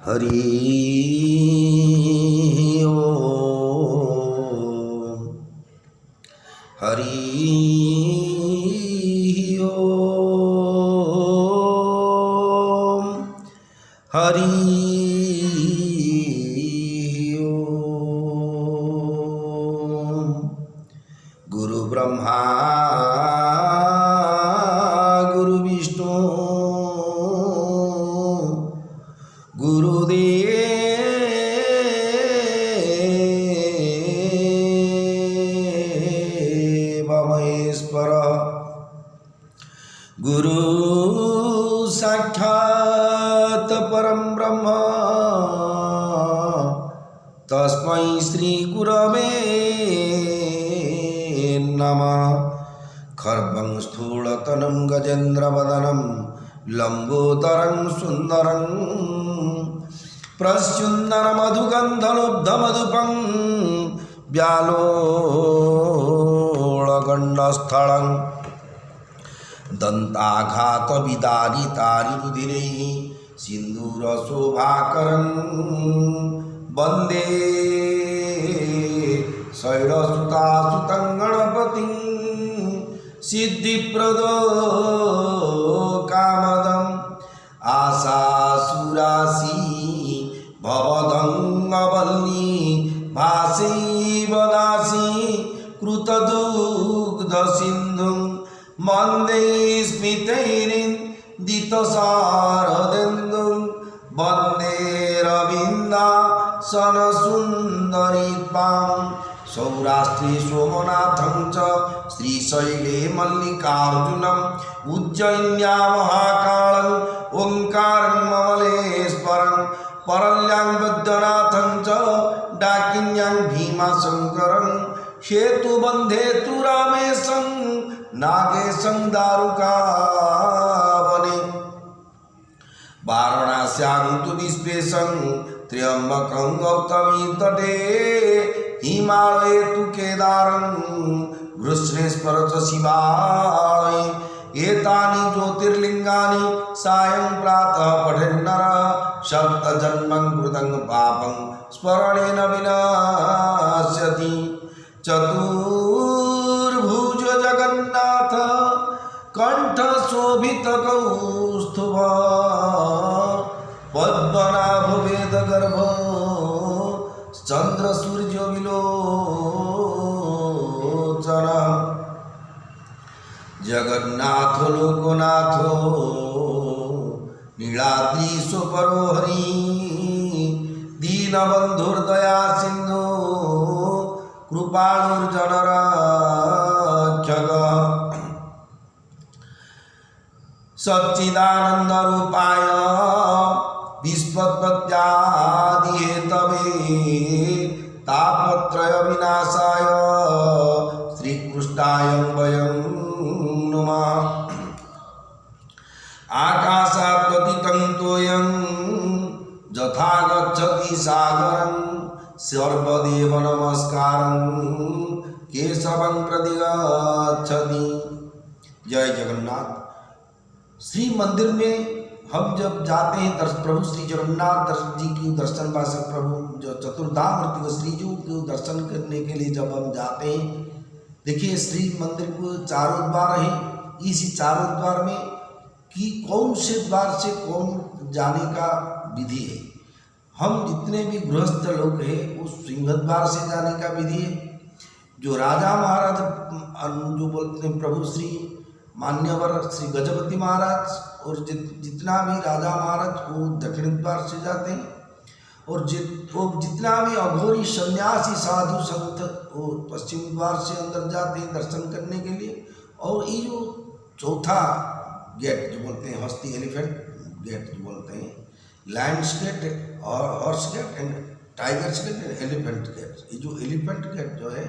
हरि ओम हरि ओम हरि ओम। गुरु ब्रह्मा गुरु विष्णु गुरुदेव महेश्वर गुरु साक्षात् परं ब्रह्म तस्मै श्री गुरवे नमः। खर्वं स्थूलतनं गजेन्द्रवदनं लंबोदरं सुंदरं प्रस्युन्दनमधुगन्धलुब्धमधुपं व्यालोळगण्डस्थलं दन्ताघातविदारितारिरुधिरैः सिन्दूरशोभाकरं वन्दे शैलसुतासुतं गणपतिं सिद्धिप्रदो कामदम् आशासुरासी भवदङ्गवल्ली भासैवदासी कृतदुग्धसिन्धुं वन्दे स्मितैरिन्दितशारदेन्दुं वन्दे रवीन्द्रासनसुन्दरीत्वां सौराष्ट्रे सोमनाथं च श्रीशैले मल्लिकार्जुनम् उज्जयिन्यां महाकालं ओंकारं ममलेश्वरं परल्यां वैद्यनाथं च डाकिन्यां भीमाशंकरं सेतुबन्धे तु रामेशं नागेशं दारुकावने वाराणस्यां तु विश्वेशं त्र्यम्बकं गौतमी तटे हिमालये तु केदारं घृष्णेश्वर च शिवालये एतानि ज्योतिर्लिंगानि सायं प्रातः पठेन्नरः सप्तजन्मं कृतं पापं स्मरणेन विनाश्यति। चतुर्भुज जगन्नाथ कंठशोभितकौस्तुभ पद्मनाभ वेदगर्भ चन्द्रसूर्यविलोचन जगन्नाथ लोकनाथ नीलाद्रीशोपरो हरि दीनबन्धुर्दया सिन्धु कृपालुर्जनरक्षक सच्चिदानन्दरूपाय विश्वोत्पत्त्यादिहेतवे तापत्रय विनाशाय श्रीकृष्णाय वयं नमः। आकाशात् पतितं तोयं यथा गच्छति सागरं सर्वदेव नमस्कारं केशवं प्रतिगच्छति। जय जगन्नाथ। श्री मंदिर में हम जब जाते हैं प्रभु श्री जगन्नाथ जी की दर्शन वासक प्रभु जो चतुर्धामूर्ति श्री जी के दर्शन करने के लिए जब हम जाते हैं, देखिए श्री मंदिर को चारों द्वार हैं। इसी चारों द्वार में कि कौन से द्वार से कौन जाने का विधि है। हम जितने भी गृहस्थ लोग हैं उस सिंह द्वार से जाने का विधि है। जो राजा महाराज जो बोलते हैं प्रभु श्री मान्यवर श्री गजपति महाराज और जितना भी राजा महाराज वो दक्षिण द्वार से जाते हैं, और जितना भी अघोरी सन्यासी साधु संत वो पश्चिम द्वार से अंदर जाते हैं दर्शन करने के लिए। और ये जो चौथा गेट जो बोलते हैं हस्ती एलिफेंट गेट जो बोलते हैं, लायंस गेट और horse gate and tigers gate and elephant gate. ये जो एलिफेंट गेट जो है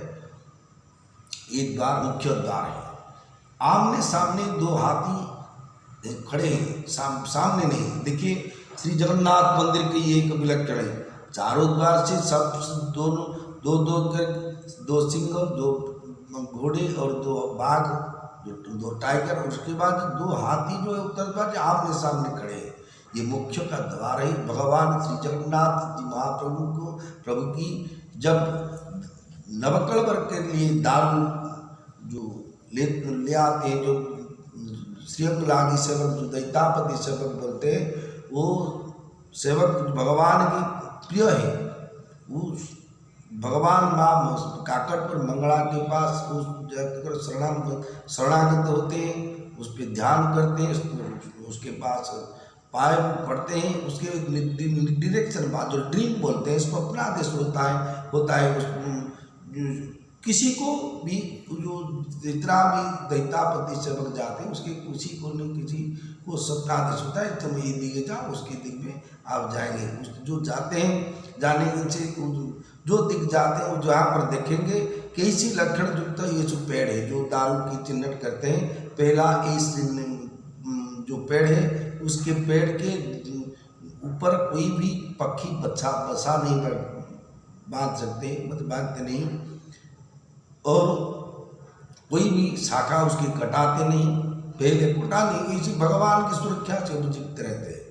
एक द्वार मुख्य द्वार है। आमने सामने दो हाथी खड़े हैं, सामने नहीं। देखिए श्री जगन्नाथ मंदिर की एक विलक्षण है। चारों द्वार से सब दोनों दो सिंह, दो घोड़े और दो बाघ, दो टाइगर, उसके बाद दो हाथी जो है उत्तर द्वार से आमने सामने खड़े हैं। ये मुख्य का द्वार है। भगवान श्री जगन्नाथ जी महाप्रभु को प्रभु की जब नवकलवर के लिए दारू जो ले आते हैं, जो श्रीअंगलागी सेवक, जो दैतापति सेवक बोलते हैं, वो सेवक भगवान की प्रिय है। वो भगवान माँ काकटपुर मंगला के पास उस जाकर शरणागत होते हैं, उस पर ध्यान करते हैं, उसके पास पाए पढ़ते हैं, उसके डायरेक्शन बात जो ड्रीम बोलते हैं, स्वप्न आदेश होता है उस किसी को भी, जो जितना भी दैतापति सेवक जाते हैं उसके किसी को न किसी को स्वप्नादेश होता है, तुम ये दिखे जाओ, उसके दिख में आप जाएंगे। जो जाते हैं जाने से जो दिख जाते हैं वो जहाँ पर देखेंगे कैसी लक्षण युक्त ये जो पेड़ है जो दारू की चिन्हित करते हैं। पहला इस जो पेड़ है उसके पेड़ के ऊपर कोई भी पक्षी बसा नहीं बांध सकते, मतलब बांधते नहीं, और कोई भी शाखा उसकी कटाते नहीं, पहले कटा नहीं, इसी भगवान की सुरक्षा से वो जीवित रहते हैं।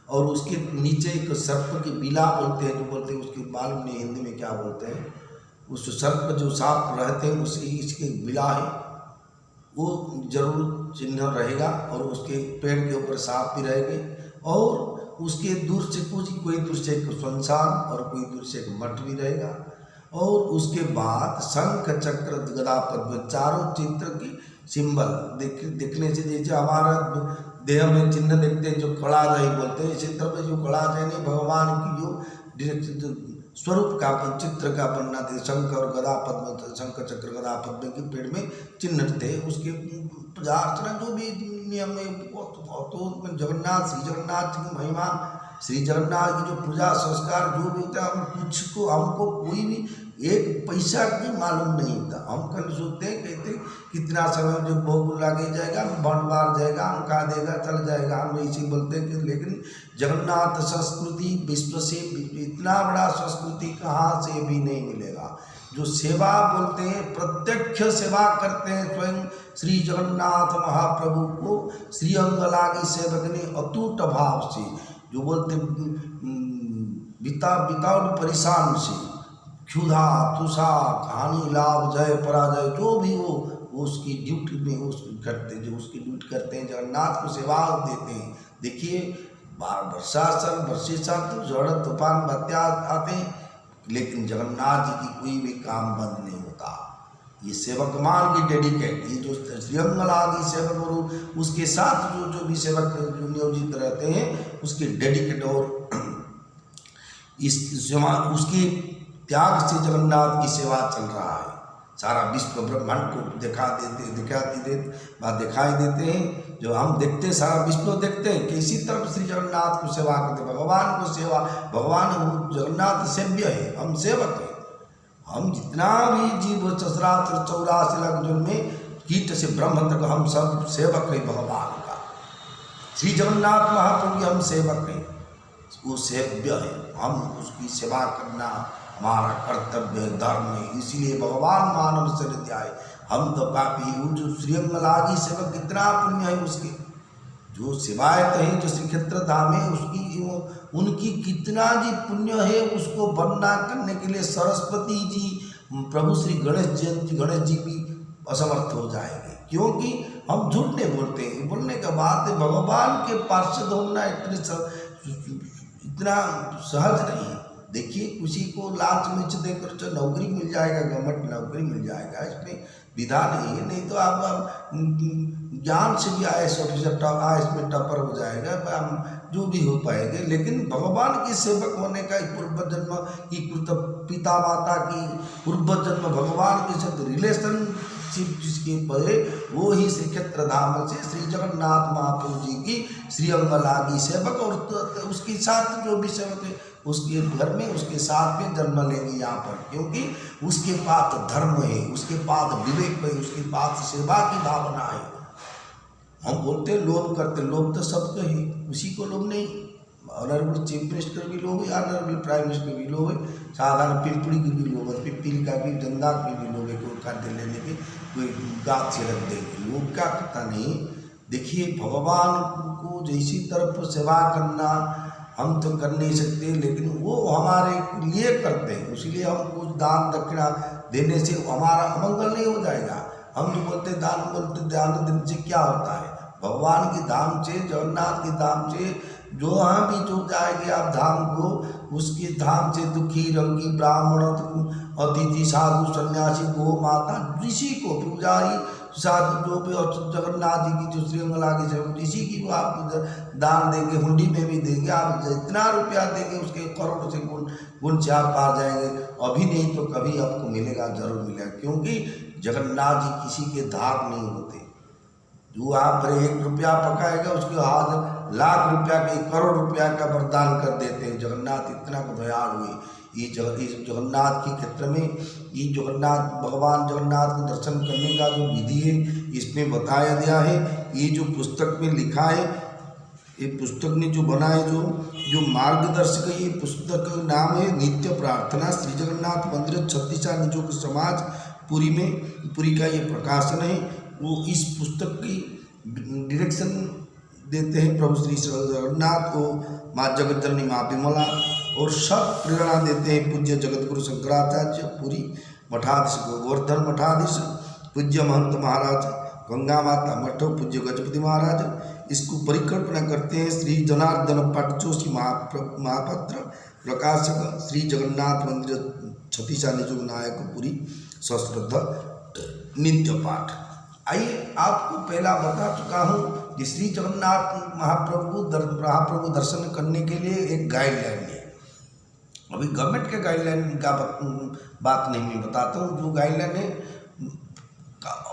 और उसके नीचे एक सर्प की बिला बोलते हैं, जो बोलते हैं उसके मालूम नहीं हिंदी में क्या बोलते हैं, उस सर्प जो सांप रहते हैं उसकी इसके बिला है, वो जरूर चिन्ह रहेगा। और उसके पेड़ के ऊपर सांप भी रहेंगे, और उसके दूर से कोई दूर से एक श्मशान और कोई दूर से एक मठ भी रहेगा। और उसके बाद शंख चक्र गदा पद्म चारों चित्र की सिंबल दिखने से, जैसे हमारा देह में चिन्ह देखते हैं जो कड़ा जाई बोलते हैं, इसी तरह जो कड़ा जाए नहीं भगवान की जो स्वरूप का चित्र का बनना थे। शंख और गदा पद्म, शंख चक्र गदा पद्म के पेड़ में चिन्ह थे। उसके पूजा अर्चना जो भी नियम में तो जगन्नाथ श्री जगन्नाथ जी की महिमा, श्री जगन्नाथ की जो पूजा संस्कार जो भी होता है, हमको कोई भी एक पैसा की मालूम नहीं होता। हम कल सोचते हैं, कहते कितना समय जो भोग लगे जाएगा, बन बार जाएगा, हम खा देगा, चल जाएगा, हम इसी बोलते हैं कि लेकिन जगन्नाथ संस्कृति विश्व से इतना बड़ा संस्कृति कहाँ से भी नहीं मिलेगा। जो सेवा बोलते हैं, प्रत्यक्ष सेवा करते हैं स्वयं श्री जगन्नाथ महाप्रभु को श्रीअंगलागी सेवक ने अटूट भाव से, जो बोलते विदाउट परेशान से, क्षुधा तुषा हानि लाभ जय पराजय जो भी हो उसकी ड्यूटी में उस करते, जो उसकी ड्यूटी करते हैं, जगन्नाथ को सेवा देते हैं। देखिए वर्षासन तो झड़ तूफान बात्या आते हैं, लेकिन जगन्नाथ जी की कोई भी काम बंद नहीं होता। ये सेवक मान की डेडिकेट, ये जो श्रीअंगलागी सेवक और उसके साथ जो भी सेवक जो नियोजित रहते हैं उसके डेडिकेट और उसकी त्याग से जगन्नाथ की सेवा चल रहा है। सारा विश्व ब्रह्मांड को दिखाई देते हैं, जो हम देखते हैं, सारा विश्व देखते हैं कि इसी तरफ श्री जगन्नाथ को सेवा करते, भगवान को सेवा, भगवान जगन्नाथ सेव्य है, हम सेवक हैं। हम जितना भी जीव 84 लाख जन्म में कीट से ब्रह्म तक हम सब सेवक हैं भगवान का। श्री जगन्नाथ महाप्रभु हम सेवक हैं, वो सेव्य है, हम उसकी सेवा करना हमारा कर्तव्य है, धर्म है। इसीलिए भगवान मानव शरीर आए, हम तो पापी। वो जो श्रीअंगलागी सेवक कितना पुण्य है उसके, जो सेवायत है जो श्री क्षेत्र धाम है उसकी उनकी कितना जी पुण्य है। उसको वर्णना करने के लिए सरस्वती जी, प्रभु श्री गणेश जी भी असमर्थ हो जाएंगे, क्योंकि हम झूठ नहीं बोलते हैं। बोलने का बात है, भगवान के पार्षद होना इतना सहज नहीं है। देखिए किसी को लाच मिर्च देकर तो नौकरी मिल जाएगा, गवर्नमेंट नौकरी मिल जाएगा, इसमें विधा नहीं है। नहीं तो आप ज्ञान से भी IAS ऑफिसर IAS में टॉपर हो जाएगा, हम जो भी हो पाएंगे। लेकिन भगवान के सेवक होने का पूर्व जन्म की पिता माता की पूर्व जन्म भगवान के साथ रिलेशनशिप जिसके पड़े, वो ही श्री क्षेत्र धाम से श्री जगन्नाथ महाप्रभु जी की श्रीअंगलागी सेवक, और उसके साथ जो भी सेवक है उसके घर में उसके साथ में जन्म लेंगे यहाँ पर, क्योंकि उसके पास धर्म है, उसके पास विवेक है, उसके पास सेवा की भावना है। हम बोलते हैं लोभ करते, लोभ तो सबको ही, उसी को लोभ नहीं। ऑनरेबल चीफ मिनिस्टर भी लोभ है, ऑनरेबल प्राइम मिनिस्टर भी लोभ है, साधारण पिंपड़ी की भी लोभ है, पिपली का भी जंदा की भी लोभ है, कोई खाद्य लेने के कोई गात से रख देंगे। लोभ का पता नहीं, देखिए भगवान को जैसी तरफ सेवा करना हम तो कर नहीं सकते, लेकिन वो हमारे लिए करते हैं, इसलिए हम कुछ दान दक्षिणा देने से हमारा अमंगल नहीं हो जाएगा। हम जो बोलते दान देने से क्या होता है, भगवान के धाम से, जगन्नाथ के धाम से जो यहाँ भी जो जाएंगे आप धाम को, उसके धाम से दुखी रंगी ब्राह्मण अतिथि साधु सन्यासी गो माता ऋषि को पुजारी साधु जो भी और जगन्नाथ जी की जो श्रीमंगला की जब ऋषि की वो आप दान देंगे, हुंडी में भी देंगे, आप जितना रुपया देंगे उसके करोड़ से गुण से आप पा जाएंगे। अभी नहीं तो कभी आपको मिलेगा, जरूर मिलेगा, क्योंकि जगन्नाथ जी किसी के धाक नहीं होते। जो आप पर 1 रुपया पकाएगा उसके हाथ लाख रुपया का 1 करोड़ रुपया का वरदान कर देते हैं। जगन्नाथ इतना दयालु हुए। ये जगन्नाथ के क्षेत्र में ये जगन्नाथ भगवान जगन्नाथ को दर्शन करने का जो विधि है इसमें बताया गया है। ये जो पुस्तक में लिखा है, ये पुस्तक ने जो बना है, जो मार्गदर्शक है, ये पुस्तक का नाम है नित्य प्रार्थना श्री जगन्नाथ मंदिर छत्तीसा निजोग समाज पुरी का ये प्रकाशन है। वो इस पुस्तक की डायरेक्शन देते हैं प्रभु श्री जगन्नाथ को, माँ जगत जननी माँ विमला, और सब प्रेरणा देते हैं पूज्य जगतगुरु शंकराचार्य पुरी मठाधीश गोवर्धन मठाधीश, पूज्य महंत महाराज गंगा माता मठ, पूज्य गजपति महाराज। इसको परिकल्पना करते हैं श्री जनार्दन पट जोशी महापात्र, प्रकाशक श्री जगन्नाथ मंदिर छत्तीसा निजोग नायक पुरी, सश्रद्धा नित्य पाठ। आइए आपको पहला बता चुका हूँ कि श्री जगन्नाथ महाप्रभु दर्शन करने के लिए एक गाइडलाइन है। अभी गवर्नमेंट के गाइडलाइन का बात नहीं मैं बताता हूँ। जो गाइडलाइन है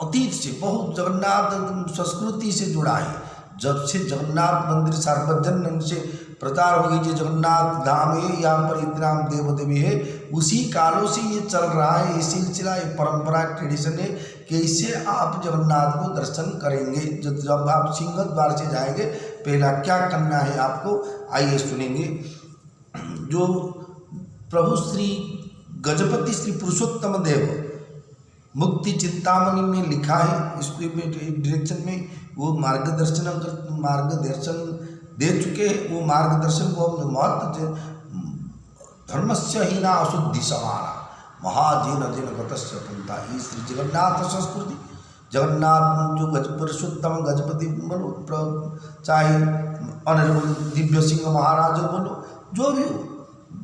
अतीत से बहुत जगन्नाथ संस्कृति से जुड़ा है। जब से जगन्नाथ मंदिर सार्वजनिक से प्रचार होगी, जो जगन्नाथ धाम है, यहाँ पर इतना देव देवी है, उसी कालों से ये चल रहा है। ये सिलसिला, ये परंपरा, ट्रेडिशन है। कैसे आप जगन्नाथ को दर्शन करेंगे, जब आप सिंह द्वार से जाएंगे पहला क्या करना है आपको, आइए सुनेंगे। जो प्रभु श्री गजपति श्री पुरुषोत्तम देव मुक्ति चिंतामणि में लिखा है, इसको डायरेक्शन में वो मार्गदर्शन दे चुके हैं। वो मार्गदर्शन को हमने महत्व धर्मस्य हीना अशुद्धि समाना महाजीन जिन गतस्य पंथा। ये श्री जगन्नाथ संस्कृति, जगन्नाथ जो पुरुषोत्तम गजपति बोलो, चाहे अनिरुद्ध दिव्य सिंह महाराज बोलो, जो भी हो,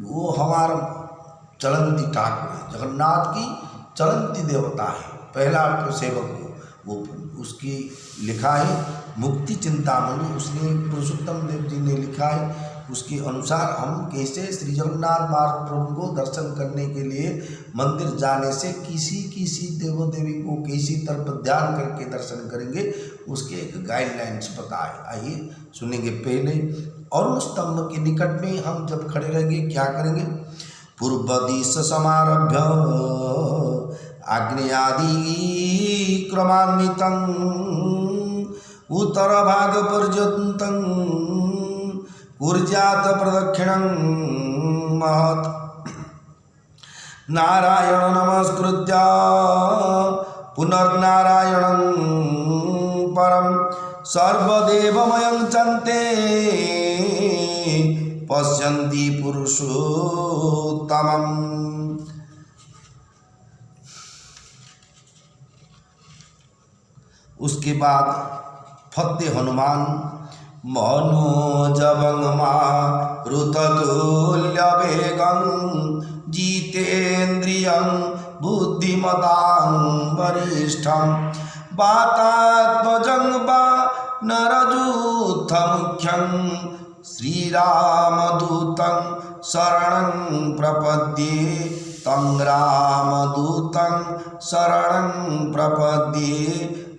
वो हमारा चलंती ठाकुर है, जगन्नाथ की चलंती देवता है। पहला सेवक वो उसकी लिखा है मुक्ति चिंतामणि, उसने पुरुषोत्तम देव जी ने लिखा है। उसके अनुसार हम कैसे श्री जगन्नाथ महाप्रभु को दर्शन करने के लिए मंदिर जाने से किसी देवो देवी को किसी तरफ ध्यान करके दर्शन करेंगे, उसके एक गाइडलाइंस बताए। आइए सुनेंगे। पहले अरुण स्तंभ के निकट में हम जब खड़े रहेंगे क्या करेंगे, पूर्व दिश समारभ्य आग्नेयादि क्रमान्वितं उत्तर भाग पर्यन्तं ऊर्जात प्रदक्षिणं महत् नारायण नमस्कृत्य पुनर्नारायणं परं सर्वदेवमयं चन्ते पश्यन्ति पुरुषोत्तमम्। उसके बाद फतेह हनुमान मनोजवंगमा ऋततुल्य वेगं जितेन्द्रियं बुद्धिमतां वरिष्ठं वातात्मजं वा नरजूथमुख्यं श्रीरामदूतं शरणं प्रपद्ये तं रामदूतं शरणं प्रपद्ये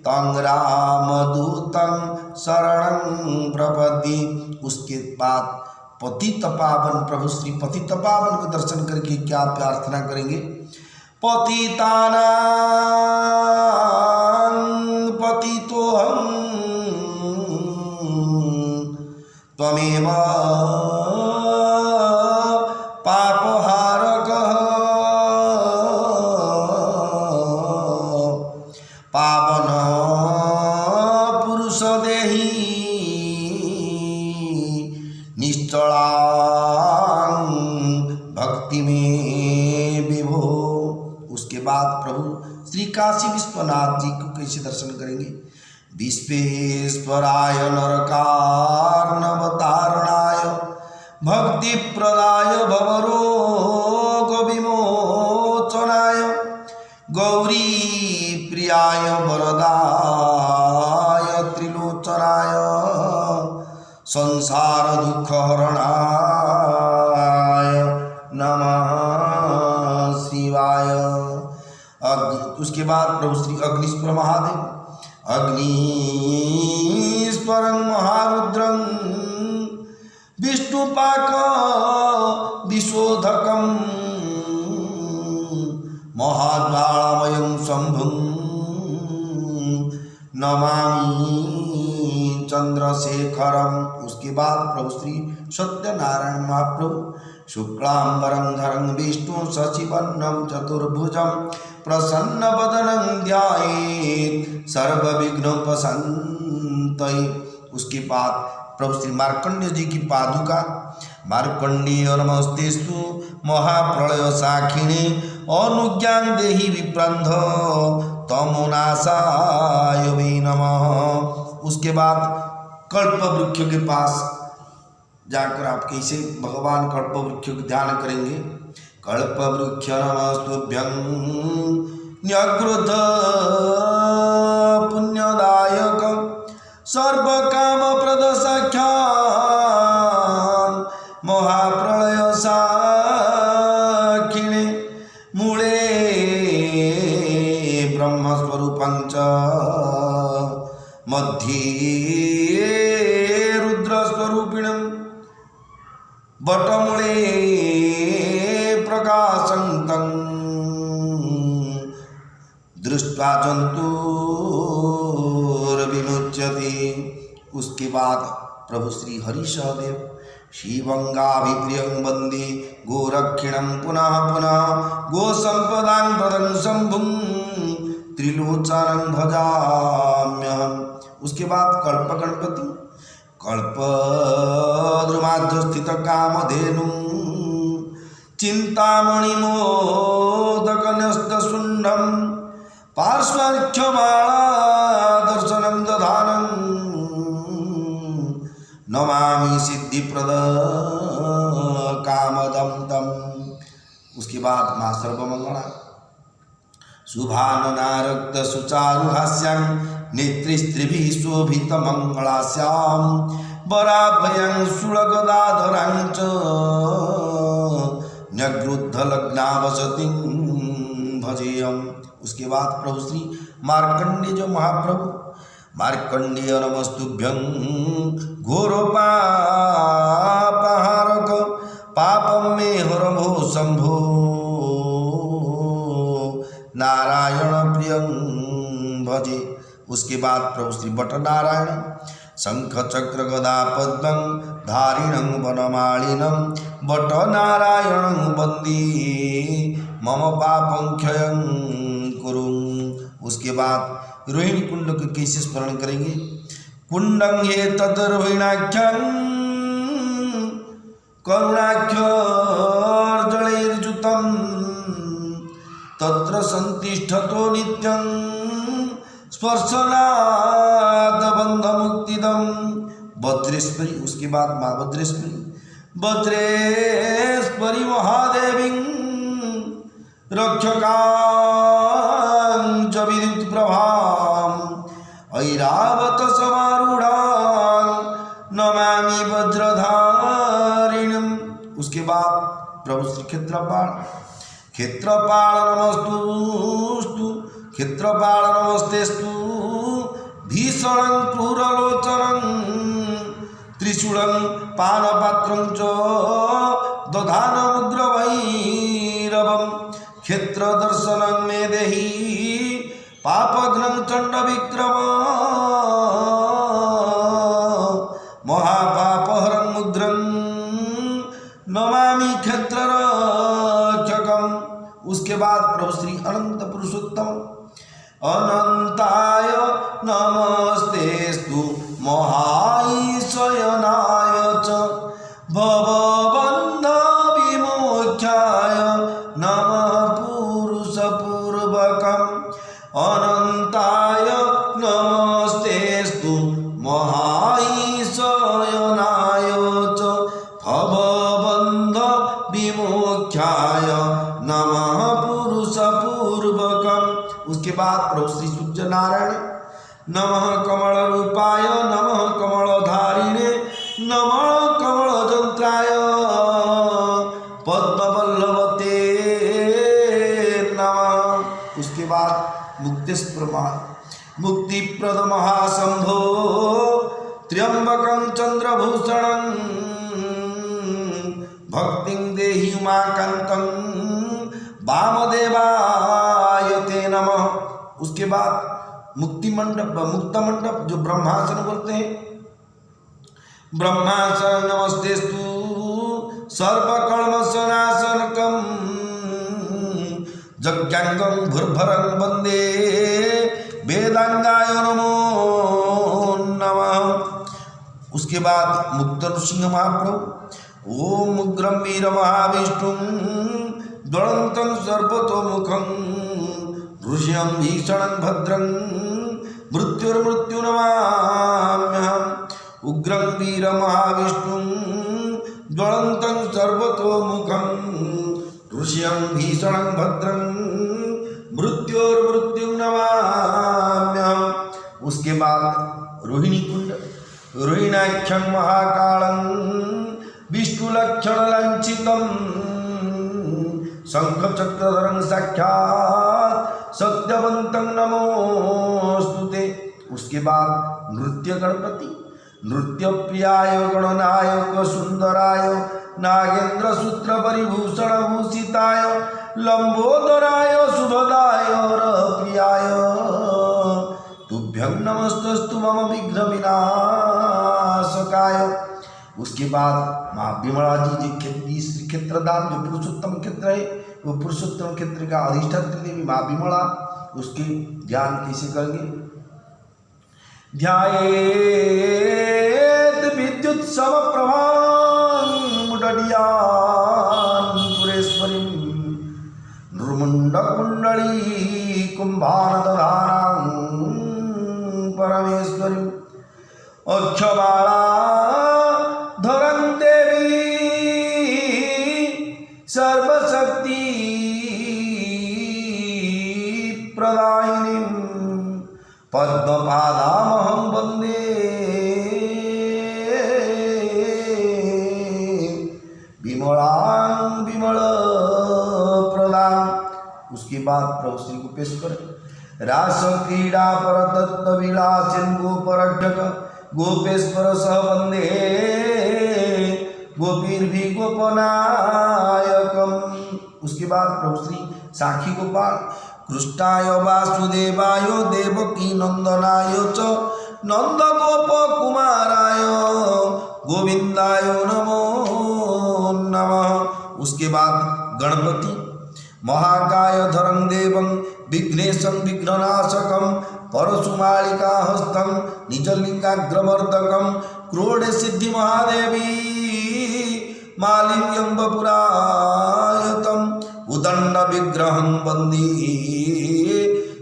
तं रामदूतं शरणं प्रपद्ये। उसके बाद पतित पावन प्रभु श्री पतित पावन को दर्शन करके क्या प्रार्थना करेंगे, पतितानां पतितोऽहं त्वमेव पापहारकः पावन पुरुष देहि काशी विश्वनाथ जी को कैसे दर्शन करेंगे? विश्वेश्वराय नरकार्णवतारणाय भक्ति प्रदाय भवरोग विमोचनाय गौरी प्रियाय वरदाय त्रिलोचनाय संसार दुख हरणाय नमः शिवाय। उसके बाद प्रभु श्री अग्निश्वर महादेव अग्निश्वरं महारुद्रं विष्णुपाक विशोधकं महाद्वारमयं शंभुं नमामि चंद्रशेखरम। उसके बाद प्रभु श्री सत्यनारायण महाप्रभु शुक्लांबरं धरं विष्णु शशिवर्णं चतुर्भुजं प्रसन्नवदनं ध्यायेत् सर्वविघ्नोपशान्तये। उसके बाद प्रभु श्री मार्कंडेय जी की पादुका मार्कंडेय नमस्तेस्तु महाप्रलय साखिने अनुज्ञां देहि विप्रंध तमोनाशाय वे नमः। उसके बाद कल्प वृक्ष के पास जाकर आप कैसे भगवान कल्प वृक्ष को ध्यान करेंगे? कल्प वृक्ष नमस्तुभ्यं न्यग्रुध पुण्यदायक सर्व काम प्रद साख्यान महाप्रलय साखिणे मूले ब्रह्मस्वरूपं च मध्ये रुद्रस्वरूपिणं वटमूले प्रकाशन्तं दृष्ट्वा जन्तुर्विमुच्यते। उसके बाद प्रभु श्री हरिसहदेव शिवंगाभिप्रियं वन्दे गोरक्षिणं पुनः पुनः गोसम्पदां प्रदं शम्भुं त्रिलोचनं भजाम्यहम्। उसके बाद कल्प गणपति कल्पद्रुमाध्य स्थित कामधेनु चिंतामणि मोदकन्यस्तशुण्डं पार्श्वर्घ्यमाला दर्शनं दधानं नमामि सिद्धिप्रद कामदं तम्। उसके बाद माँ सर्वमंगला शुभाननारक्त सुचारुहास्यं नेत्रिस्त्रिभिः शोभितमङ्गलास्यां वराभयं शूलगदाधरां च न्यग्रुद्धलग्नावसतिं भजेयम्। उसके बाद प्रभु श्री मार्कंडेय जो महाप्रभु मार्कंडेय नमस्तुभ्यं घोरोपापहारक पापं मे हरभो शंभो नारायण प्रियं भजे। उसके बाद प्रभु श्री बटनारायण शंख चक्र गदा पद्मं धारिणं वनमालिनं बटनारायणं वन्दे मम पापं क्षयं कुरु। उसके बाद रोहिणी कुंड को कैसे स्मरण करेंगे? कुंडं हे तद्रोहिणाख्यं करुणाख्यर्जलैर्जुतं तत्र संतिष्ठतो नित्यं स्पर्शनाद बंधमुक्तिदं वज्रेश्वरी। उसके बाद माँ वज्रेश्वरी वज्रेश्वरी महादेवीं रक्षकां च विद्युत प्रभां ऐरावत समारूढ़ां नमामि वज्रधारिणीम्। उसके बाद प्रभु श्री क्षेत्रपाल नमस्तुस्तु क्षेत्रपाल नमस्तेस्तु भीषणं क्रूरलोचनं त्रिशूलं पानपात्रं च दधानमुग्रभैरवं क्षेत्रदर्शनं मे देहि पापघ्नं चण्डविक्रम महापापहरं मुद्रं नमामि क्षेत्ररक्षकम्। उसके बाद प्रभु श्री अनंत पुरुषोत्तम अनंताय नमस्तेस्तु महाईशयनाय च भवबन्ध विमोक्षाय नमः पुरुषपूर्वकं नारायण। नमः कमल रूपाय नमः कमलधारिणे नमः कमल जंत्राय पद्मवल्लभते नमः। उसके बाद मुक्तिप्रद महाशंभो त्र्यंबकं चंद्रभूषणं भक्तिं देहि उमाकान्तं वामदेवाय ते नमः। उसके बाद मुक्त मंडप जो ब्रह्मासन बोलते हैं, ब्रह्मासन नमस्तेस्तु सर्वकर्मसनासनकं यज्ञांगं भुर्भरं वंदे वेदांगाय नमो नमः। उसके बाद मुक्त नृसिंह महाप्रभु ओम उग्रं वीर महाविष्णुं ज्वलन्तं सर्वतोमुखं ऋषिं भीषणं भद्रं मृत्युर्मृत्यु नमाम्यहम्। उग्रं वीर महाविष्णुं ज्वलन्तं सर्वतोमुखं ऋषिं भीषणं भद्रं मृत्युर्मृत्यु नमाम्यहम्। उसके बाद रोहिणी कुंड रोहिणाख्यं महाकालं विष्णुलक्षण लांछितं शंखचक्रधरं साक्षात् सत्यवन्तं नमोस्तुते। उसके बाद नृत्य गणपति नृत्य प्रियाय गणनायक सुंदराय नागेंद्र सूत्र परिभूषण भूषिताय लंबोदराय शुभदाय प्रियाय तुभ्यं नमस्तस्तु मम विघ्न विनाशकाय। उसके बाद माँ विमला जी जो क्षेत्रदान जो पुरुषोत्तम क्षेत्र है, वो पुरुषोत्तम क्षेत्र का अधिष्ठात्री देवी माँ विमला, उसके ध्यान कैसे करेंगे? ध्यायेत विद्युत समप्रभां मुदडियान्पुरेश्वरीं नृमुण्ड कुण्डली कुम्भानदधानां परमेश्वरीं अक्षबाला धरं देवी सर्वशक्ति प्रदायिनीं पद्मपादामहं वन्दे विमलां विमलप्रदां। उसके बाद प्रभु श्री गोपेश्वर रास क्रीडा परतत्व विलासिन गोपरक्षक गोपेश्वर सह वंदे गोपीर्भि गोपनायकम। उसके बाद प्रभु श्री साखी गोपाल कृष्णाय वासुदेवाय देवकी नंदनाय च नंद गोप कुमाराय गोविंदाय नमो नमः। उसके बाद गणपति महाकाय धरं देवं विघ्नेशं विघ्ननाशकं परशुमालिका हस्तं निजलिंगाग्रमर्दकं क्रोड सिद्धि महादेवी मालिन्यं वपुरायतम् उदंड विग्रहं वन्दे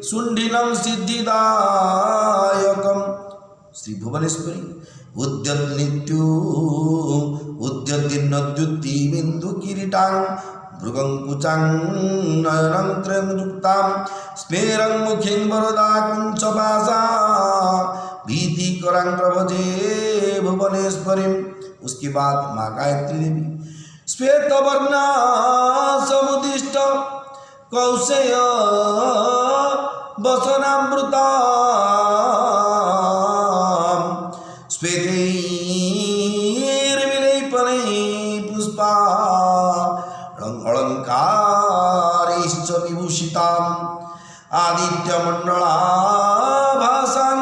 सुंडिनं सिद्धिदायकं। श्री भुवनेश्वरी उद्यत नित्यो उद्यतिन्नद्युति बिंदु किरीटां भृगं कुचां नयनं त्रयंयुक्तां स्मेरं मुखीं वरदा कुंचपाशा भीतिकरां प्रभजे भुवनेश्वरीं। उसके बाद माँ गायत्री देवी श्वेतवर्णा समुदिष्ट कौशेय वसनामृता श्वेतैर्विलेपनैः पुष्पा अलङ्कारैश्च विभूषिताम् आदित्यमण्डलाभासां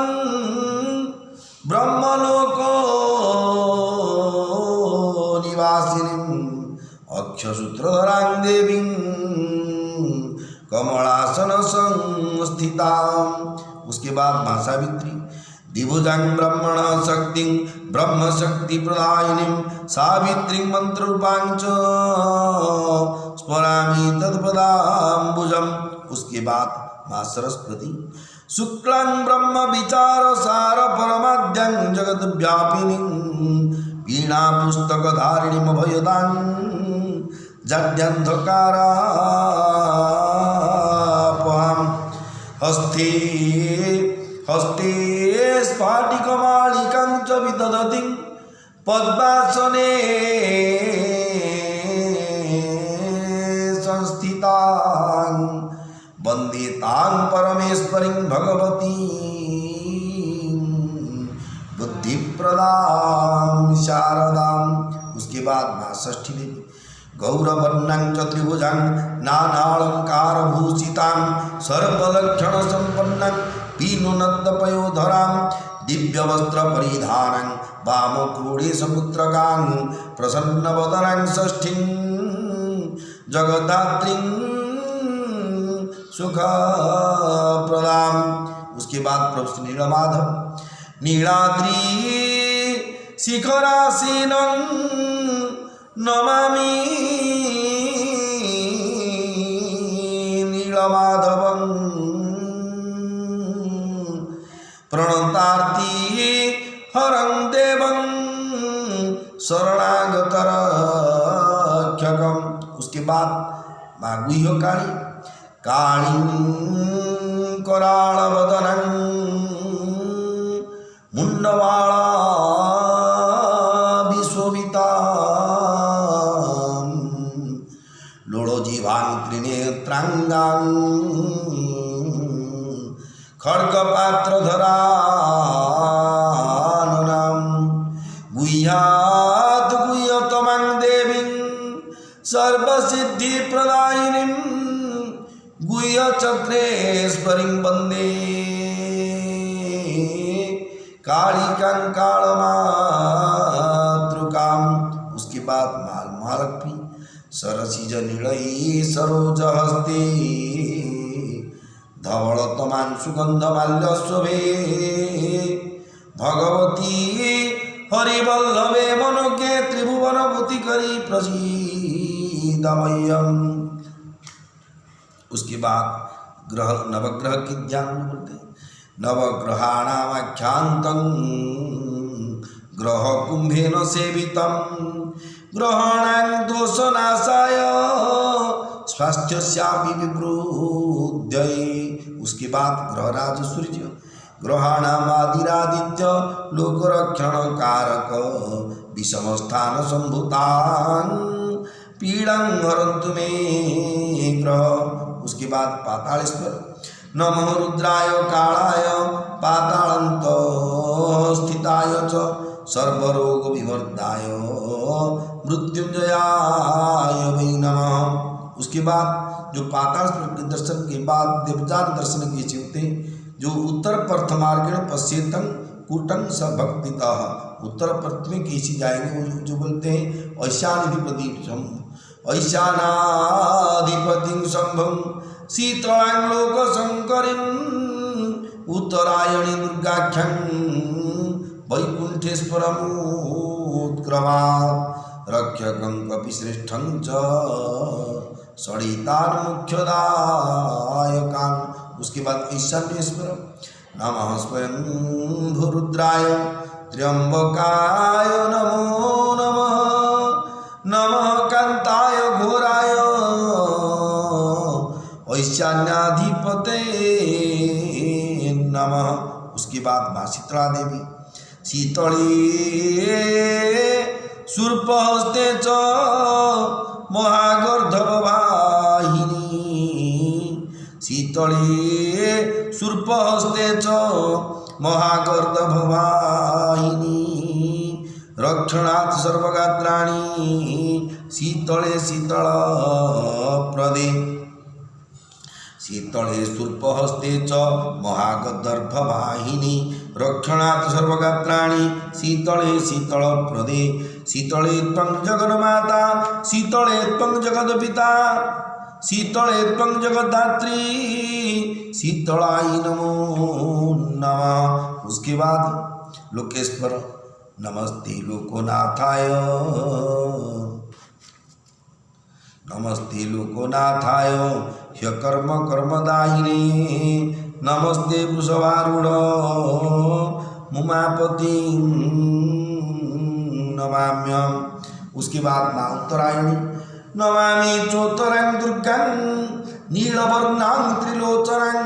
ब्रह्मलोको निवासिनीम् अक्षसूत्रधरां देवीं कमलासन संस्थिताम्। उसके बाद माँ सावित्री दिभुजां ब्रह्मण शक्तिं ब्रह्म शक्ति प्रदायिनीं सावित्रीं मंत्ररूपां च स्मरामि तत्पदाम्बुजम्। उसके बाद माँ सरस्वती शुक्लां ब्रह्म विचार सार परमाद्यां जगत व्यापिनीं वीणा पुस्तकधारिणीं अभयदां जाड्यन्धकारापहां हस्ते हस्ते स्फाटिकमालिकां च विदधति पद्मासने संस्थितां वन्दे तां परमेश्वरीं भगवतीं बुद्धिप्रदां शारदां। उसके बाद माँ षष्ठी देवी गौरवर्णां च त्रिभुजां नानालंकारभूषितां सर्वलक्षणसम्पन्नां पीनोन्नतपयोधरां दिव्यवस्त्रपरिधानां वामक्रोडेशपुत्रकां प्रसन्नवदनां षष्ठीं जगद्धात्रीं सुखप्रदां। उसके बाद प्रभु श्री नीलमाधव नीलाद्रि शिखरासीनं नमामि नीलमाधवं प्रणतार्ति हरं देवं शरणागतरक्षकम्। उसके बाद माँ गुह्यकाली कालीं कराळवदनं मुण्डमाला विशोभितां लोळोजीवां त्रिनेत्राङ्गां खड्गपात्रधराननां गुह्यात् गुह्यतमां देवीं सर्वसिद्धिप्रदायिनीं गुह्यचक्रेश्वरीं वन्दे कालिकां कालमातृकां। उसके बाद माल महालक्ष्मी सरसिज नीलयी सरोजहस्ते धवलतमां सुगन्धमाल्यशोभे भगवती हरिवल्लभे मनोज्ञे त्रिभुवनभूतिकरी प्रसीदमह्यम्। उसके बाद ग्रह नवग्रह की ध्यान बोलते हैं। नवग्रहाणामाख्यान्तं ग्रहकुम्भेन सेवितं ग्रहाणां दोषनाशाय स्वास्थ्यस्यापि विवृद्ध्यै। उसके बाद ग्रहराज सूर्य ग्रहाणामादिरादित्य लोकरक्षणकारक विषमस्थान संभूतां पीड़ां हरन्तु मे ग्रह। उसके बाद पातालेश्वर नमो रुद्राय कालाय पातालान्तस्थिताय च सर्वरोग विमर्दाय मृत्युंजयाय वै नमः। उसके बाद जो पाताल के दर्शन के बाद देवजान दर्शन के चिंते जो उत्तर प्रथमार्गण पश्येतं कूटं स भक्तितः उत्तर प्रथ में कैसी जाएंगे वो जो बोलते हैं ऐशानाधिपतिं शंभं शीतलां लोकशंकरीं उत्तरायणी दुर्गाख्यं वैकुंठेश्वरमुत्क्रमात् रक्षकं कपिश्रेष्ठं च षडितान् मुख्यदायकान्। उसके बाद ईशान्येश्वर नमः स्वयं भूरुद्राय त्र्यंबकाय नमो नमः नमः कांताय घोराय ऐशान्याधिपते नमः। उसके बाद माँ शीतला देवी शीतले शूर्पहस्ते च महागर्धववाहिनी शीतले शूर्पहस्ते च महागर्धववाहिनी रक्षणात् सर्वगात्राणि शीतले शीतलप्रदे शीतले शूर्पहस्ते च महागर्धववाहिनी रक्षणात् सर्वगात्राणि शीतले शीतलप्रदे शीतले त्वं जगन्माता शीतले त्वं जगद्पिता शीतले त्वं जगद्धात्री शीतलाय नमो नमः। उसके बाद लोकेश्वर नमस्ते लोकोनाथाय नमस्ते लोकोनाथाय ह्यकर्म कर्मदायिने नमस्ते वृषभारूढ़ मुमापतिं नमाम्यहम्। उसके बाद माँ उत्तरायणी नमामि चोत्तरां दुर्गां नीलवर्णां त्रिलोचनां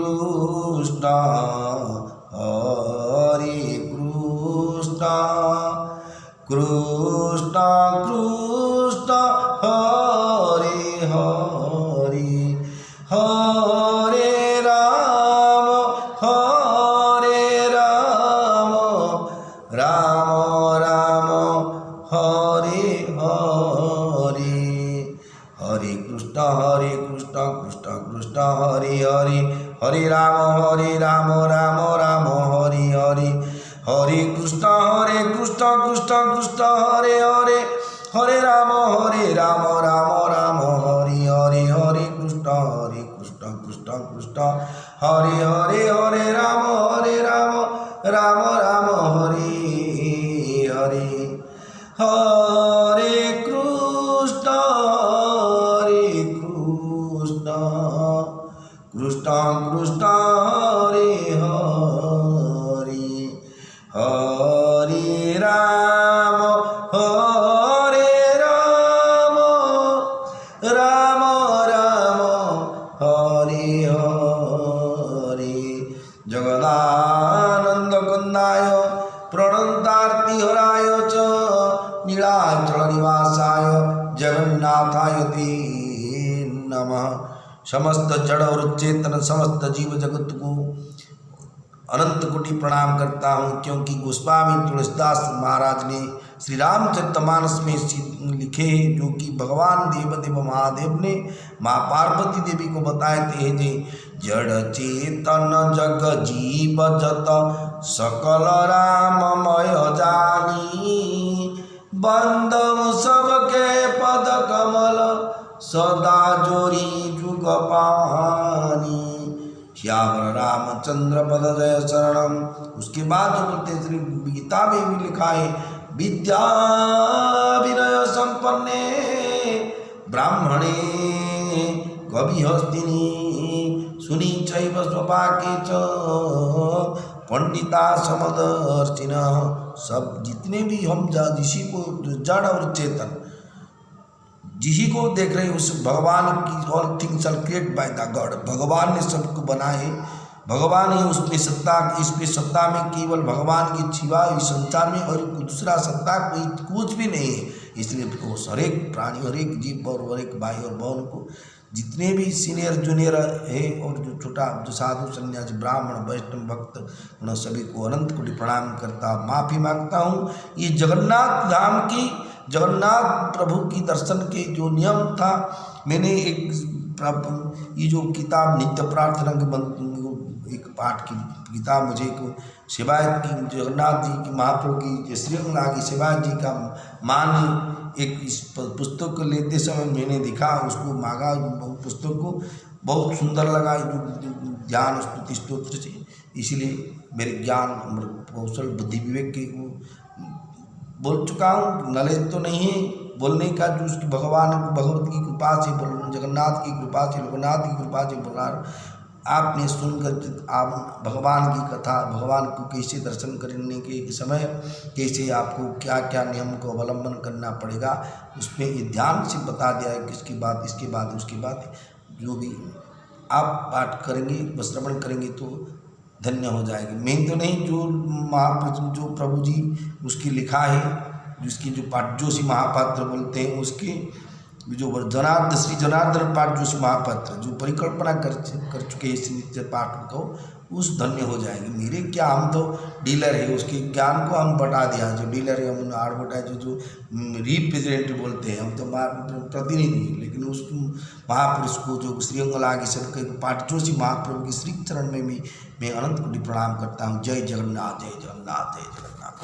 कृष्ण हरे कृष्ण कृष्ण कृष्ण हरे हरे हरे राम राम राम हरे हरे हरे कृष्ण कृष्ण कृष्ण हरे हरे हरे राम राम राम हरे हरे हरे कृष्ण कृष्ण कृष्ण हरे हरे हरे राम राम राम हरे हरे हरे कृष्ण कृष्ण कृष्ण हरे हरे हरे राम राम राम हरे हरे हरे कृष्ण कृष्ण कृष्ण हरे हरे हरे राम राम राम हरे हरे जगदानंदकंदाय प्रणतार्तिहराय च नीलाचल निवासाय जगन्नाथाय ते नमः। समस्त जड़ और चेतन समस्त जीव जगत को अनंत कोटि प्रणाम करता हूँ, क्योंकि गोस्वामी तुलसीदास महाराज ने श्री रामचरितमानस में लिखे हैं, जो कि भगवान देवदेव महादेव ने माँ पार्वती देवी को बताए थे जे जड़ चेतन जग जीव जत सकल राममय जानी बंदम सबके पद कमल सदा जोरी जुग पानी श्याम रामचंद्र पद जय शरणम। उसके बाद जो बोलते श्री गीता में भी लिखा है विद्या विनय संपन्ने ब्राह्मणे कवि हस्तिनी सुनी चैव स्वपाके च पंडिता समदर्शिन। सब जितने भी हम जिसी को जड़ और चेतन जिसी को देख रहे हैं उस भगवान की all things are create by the God. भगवान ने सबको बनाए, भगवान ही उसमें सत्ता, इसमें सत्ता में केवल भगवान की सिवा इस संसार में और दूसरा सत्ता कोई कुछ भी नहीं है। इसलिए हर एक प्राणी हर एक जीव और हर एक भाई और बहन को जितने भी सीनियर जूनियर है और जो छोटा जो साधु सन्यासी ब्राह्मण वैष्णव भक्त उन सभी को अनंत कोटि प्रणाम करता माफ़ी मांगता हूँ। ये जगन्नाथ धाम की जगन्नाथ प्रभु की दर्शन के जो नियम था, मैंने एक ये जो किताब नित्य प्रार्थना के एक पाठ की किताब मुझे एक शिवायत की जगन्नाथ जी की महाप्रभु की श्रीअंगना की शिवायत जी का मान एक इस पुस्तक को लेते समय मैंने देखा, उसको मांगा पुस्तक को, बहुत सुंदर लगा जो ज्ञान स्तुति स्तोत्र से। इसीलिए मेरे ज्ञान कौशल बुद्धि विवेक के बोल चुका हूँ, नॉलेज तो नहीं है बोलने का, जो उसकी भगवान भगवत की कृपा से बोल, जगन्नाथ की कृपा से लोकनाथ की कृपा से बोल रहा। आपने सुनकर आप भगवान की कथा, भगवान को कैसे दर्शन करने के समय कैसे आपको क्या क्या नियम को अवलंबन करना पड़ेगा, उसमें ये ध्यान से बता दिया है कि इसके बाद इसके बाद उसके बाद जो भी आप पाठ करेंगे श्रवण करेंगे तो धन्य हो जाएगी। मैं तो नहीं, जो जो प्रभु जी उसकी लिखा है, जिसकी जो पाठ जोशी महापात्र बोलते हैं, उसके जो जनार्दन श्री जनार्दन पाठ जोशी महापात्र जो परिकल्पना कर चुके हैं इस नित्य पाठ को, उस धन्य हो जाएगी। मेरे क्या, हम तो डीलर है, उसके ज्ञान को हम बता दिया, जो डीलर है हम एडवर्टाइज जो रिप्रेजेंटेटिव बोलते हैं, हम तो प्रतिनिधि, लेकिन उस महापुरुष को जो श्रीअंगला की सबके पाठ जोशी महाप्रभु की श्री चरण में मैं अनंत कोटि प्रणाम करता हूँ। जय जगन्नाथ जय जगन्नाथ जय जगन्नाथ।